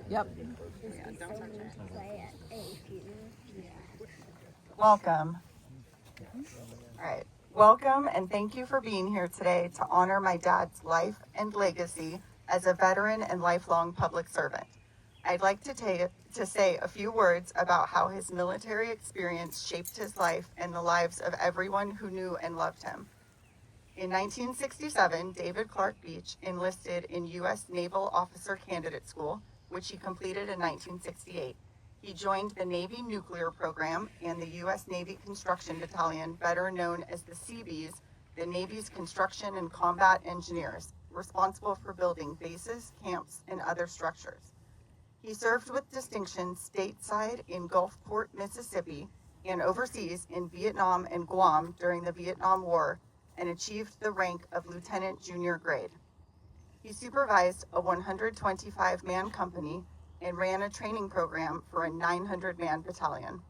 Yep. Welcome. All right. Welcome and thank you for being here today to honor my dad's life and legacy as a veteran and lifelong public servant. I'd like to say a few words about how his military experience shaped his life and the lives of everyone who knew and loved him. In 1967, David Clark Beach enlisted in U.S. Naval Officer Candidate School, which he completed in 1968. He joined the Navy Nuclear Program and the U.S. Navy Construction Battalion, better known as the Seabees, the Navy's construction and combat engineers, responsible for building bases, camps, and other structures. He served with distinction stateside in Gulfport, Mississippi, and overseas in Vietnam and Guam during the Vietnam War, and achieved the rank of lieutenant junior grade. He supervised a 125-man company and ran a training program for a 900-man battalion.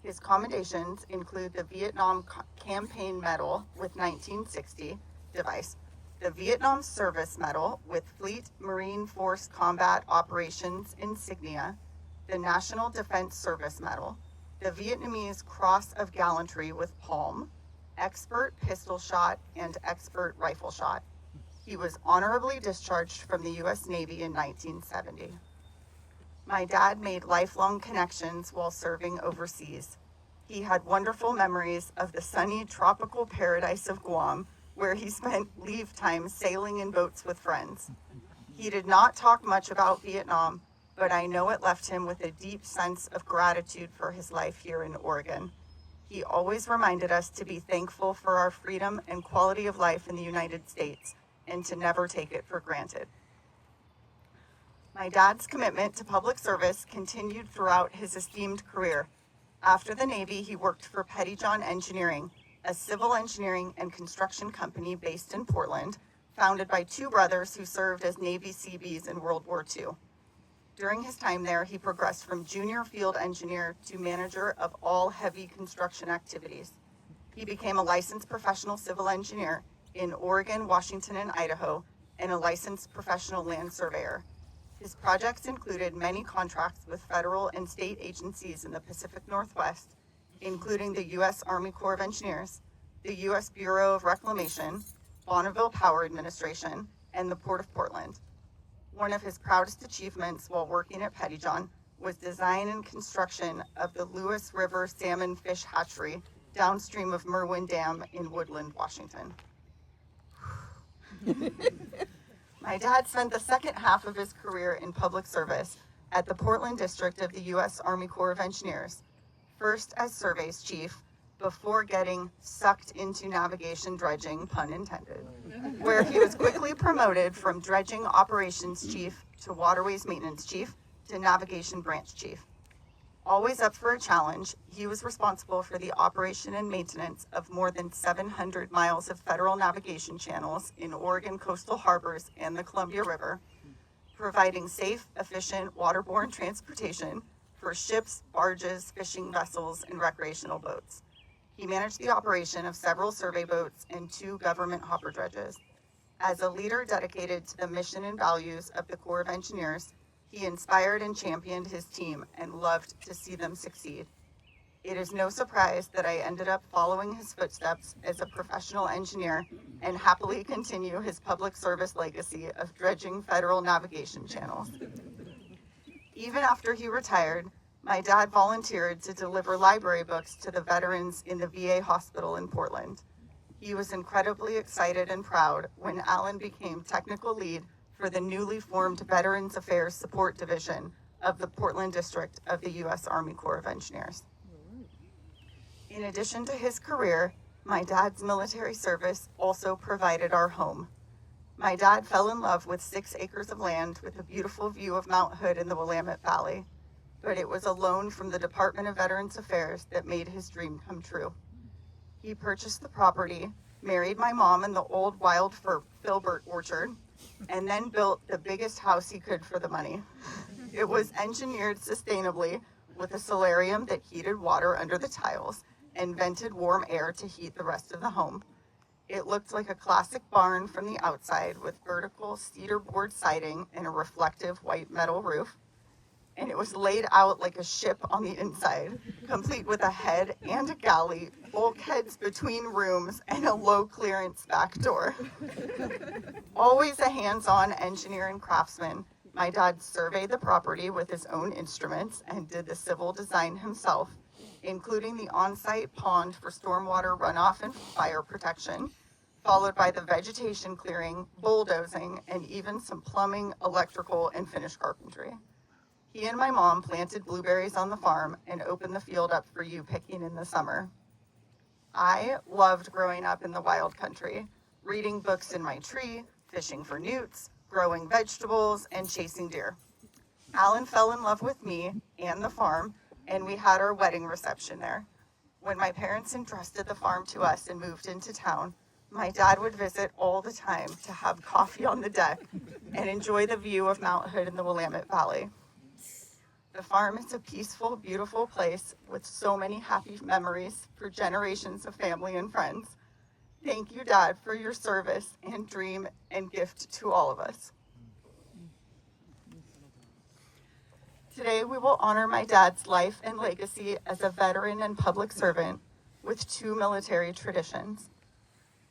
His commendations include the Vietnam Campaign Medal with 1960 device, the Vietnam Service Medal with Fleet Marine Force Combat Operations insignia, the National Defense Service Medal, the Vietnamese Cross of Gallantry with palm, expert pistol shot, and expert rifle shot. He was honorably discharged from the U.S. Navy in 1970. My dad made lifelong connections while serving overseas. He had wonderful memories of the sunny tropical paradise of Guam, where he spent leave time sailing in boats with friends. He did not talk much about Vietnam, but I know it left him with a deep sense of gratitude for his life here in Oregon. He always reminded us to be thankful for our freedom and quality of life in the United States and to never take it for granted. My dad's commitment to public service continued throughout his esteemed career. After the Navy, he worked for Pettyjohn Engineering, a civil engineering and construction company based in Portland, founded by two brothers who served as Navy Seabees in World War II. During his time there, he progressed from junior field engineer to manager of all heavy construction activities. He became a licensed professional civil engineer in Oregon, Washington, and Idaho, and a licensed professional land surveyor. His projects included many contracts with federal and state agencies in the Pacific Northwest, including the U.S. Army Corps of Engineers, the U.S. Bureau of Reclamation, Bonneville Power Administration, and the Port of Portland. One of his proudest achievements while working at Pettyjohn was design and construction of the Lewis River Salmon Fish Hatchery downstream of Merwin Dam in Woodland, Washington. My dad spent the second half of his career in public service at the Portland District of the U.S. Army Corps of Engineers, first as surveys chief, before getting sucked into navigation dredging, pun intended, where he was quickly promoted from dredging operations chief to waterways maintenance chief to navigation branch chief. Always up for a challenge, he was responsible for the operation and maintenance of more than 700 miles of federal navigation channels in Oregon coastal harbors and the Columbia River, providing safe, efficient waterborne transportation for ships, barges, fishing vessels, and recreational boats. He managed the operation of several survey boats and 2 government hopper dredges. As a leader dedicated to the mission and values of the Corps of Engineers, he inspired and championed his team and loved to see them succeed. It is no surprise that I ended up following his footsteps as a professional engineer and happily continue his public service legacy of dredging federal navigation channels. Even after he retired, my dad volunteered to deliver library books to the veterans in the VA hospital in Portland. He was incredibly excited and proud when Alan became technical lead for the newly formed Veterans Affairs Support Division of the Portland District of the U.S. Army Corps of Engineers. In addition to his career, my dad's military service also provided our home. My dad fell in love with 6 acres of land with a beautiful view of Mount Hood in the Willamette Valley, but it was a loan from the Department of Veterans Affairs that made his dream come true. He purchased the property, married my mom in the old wild filbert orchard, and then built the biggest house he could for the money. It was engineered sustainably with a solarium that heated water under the tiles and vented warm air to heat the rest of the home. It looked like a classic barn from the outside with vertical cedar board siding and a reflective white metal roof. and it was laid out like a ship on the inside, complete with a head and a galley, bulkheads between rooms, and a low clearance back door. Always a hands-on engineer and craftsman, my dad surveyed the property with his own instruments and did the civil design himself, including the on-site pond for stormwater runoff and fire protection, followed by the vegetation clearing, bulldozing, and even some plumbing, electrical, and finished carpentry. He and my mom planted blueberries on the farm and opened the field up for you picking in the summer. I loved growing up in the wild country, reading books in my tree, fishing for newts, growing vegetables, and chasing deer. Alan fell in love with me and the farm, and we had our wedding reception there. When my parents entrusted the farm to us and moved into town, my dad would visit all the time to have coffee on the deck and enjoy the view of Mount Hood in the Willamette Valley. The farm is a peaceful, beautiful place with so many happy memories for generations of family and friends. Thank you, Dad, for your service and dream and gift to all of us. Today, we will honor my dad's life and legacy as a veteran and public servant with two military traditions.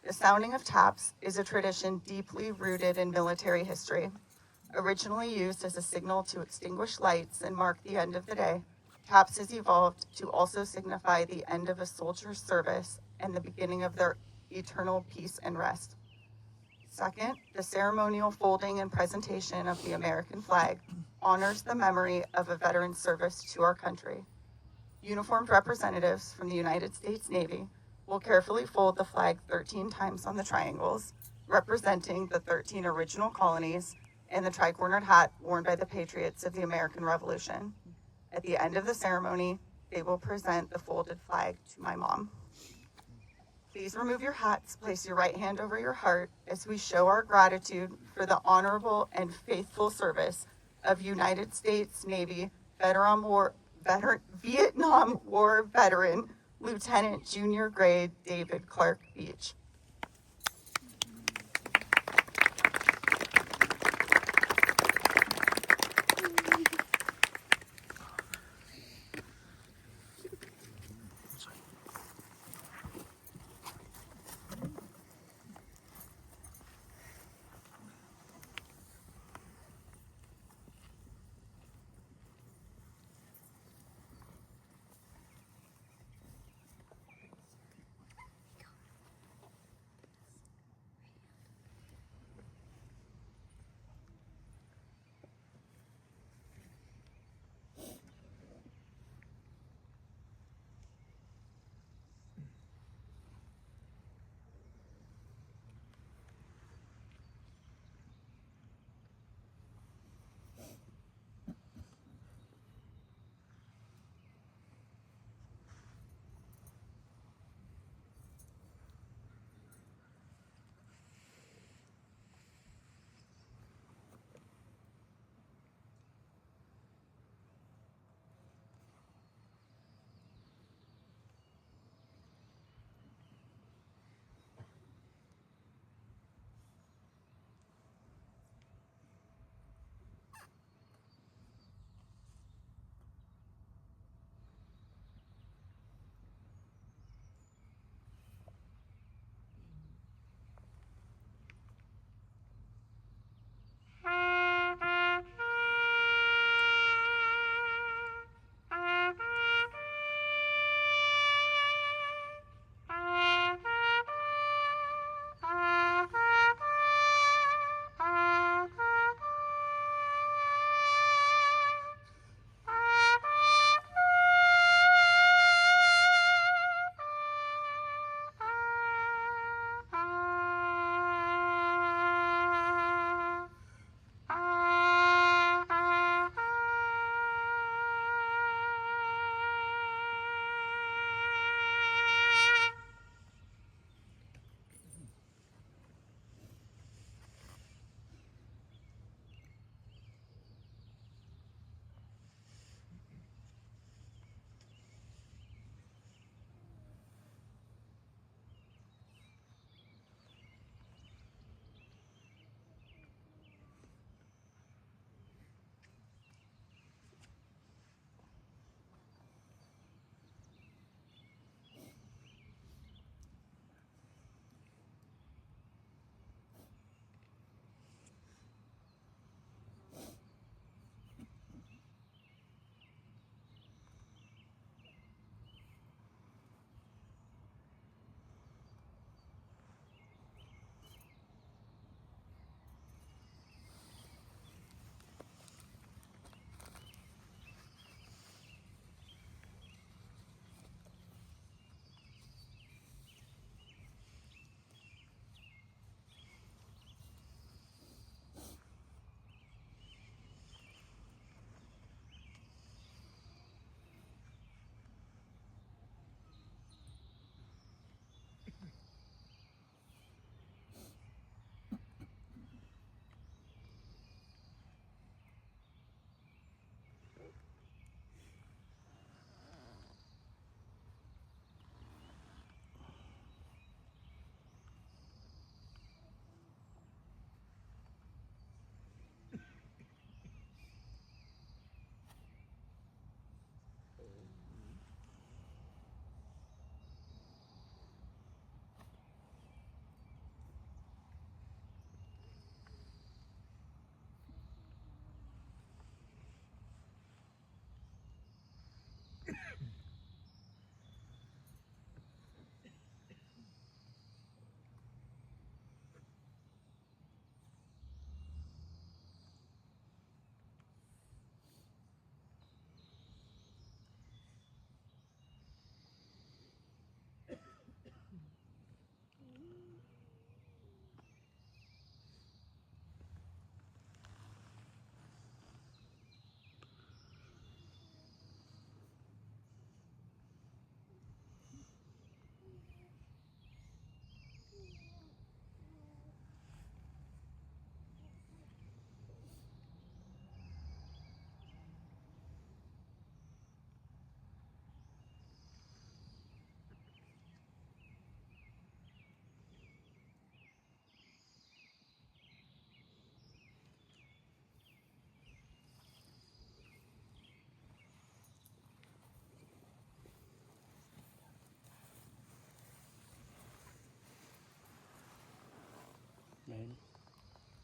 The sounding of taps is a tradition deeply rooted in military history. Originally used as a signal to extinguish lights and mark the end of the day, taps has evolved to also signify the end of a soldier's service and the beginning of their eternal peace and rest. Second, the ceremonial folding and presentation of the American flag honors the memory of a veteran's service to our country. Uniformed representatives from the United States Navy will carefully fold the flag 13 times on the triangles, representing the 13 original colonies and the tri-cornered hat worn by the patriots of the American Revolution. At the end of the ceremony, they will present the folded flag to my mom. Please remove your hats, place your right hand over your heart as we show our gratitude for the honorable and faithful service of United States Navy Vietnam War veteran, Lieutenant Junior Grade David Clark Beach.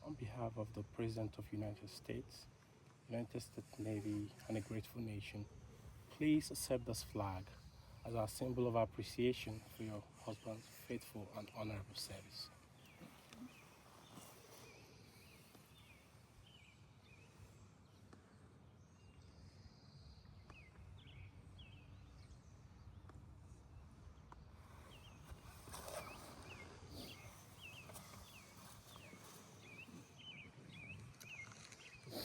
On behalf of the President of United States, United States Navy, and a grateful nation, please accept this flag as our symbol of appreciation for your husband's faithful and honorable service.